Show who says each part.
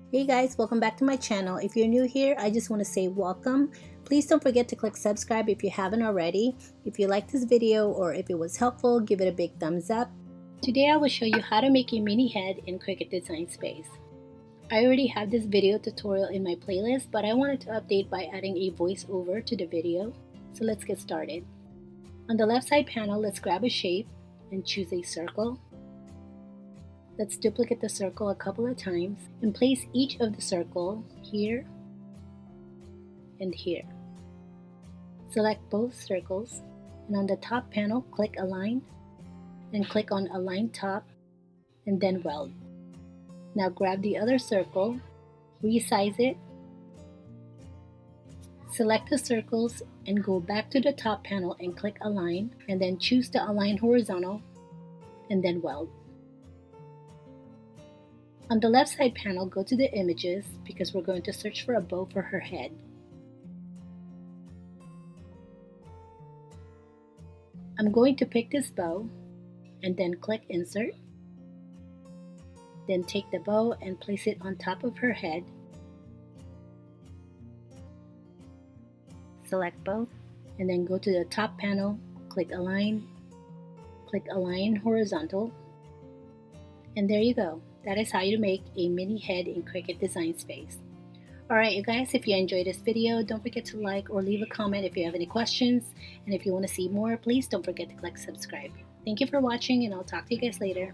Speaker 1: Hey guys, welcome back to my channel. If you're new here, I just want to say welcome. Please don't forget to click subscribe if you haven't already. If you liked this video or if it was helpful, give it a big thumbs up. Today I will show you how to make a Minnie head in Cricut Design Space. I already have this video tutorial in my playlist, but I wanted to update by adding a voiceover to the video. So let's get started. On the left side panel, let's grab a shape and choose a circle. Let's duplicate the circle a couple of times and place each of the circle here and here. Select both circles and on the top panel, click Align and click on Align Top and then Weld. Now grab the other circle, resize it, select the circles and go back to the top panel and click Align and then choose the Align Horizontal and then Weld. On the left side panel, go to the images because we're going to search for a bow for her head. I'm going to pick this bow and then click Insert. Then take the bow and place it on top of her head. Select both and then go to the top panel, click Align Horizontal, and there you go. That is how you make a Minnie head in Cricut Design Space. Alright you guys, if you enjoyed this video, don't forget to like or leave a comment if you have any questions. And if you want to see more, please don't forget to click subscribe. Thank you for watching and I'll talk to you guys later.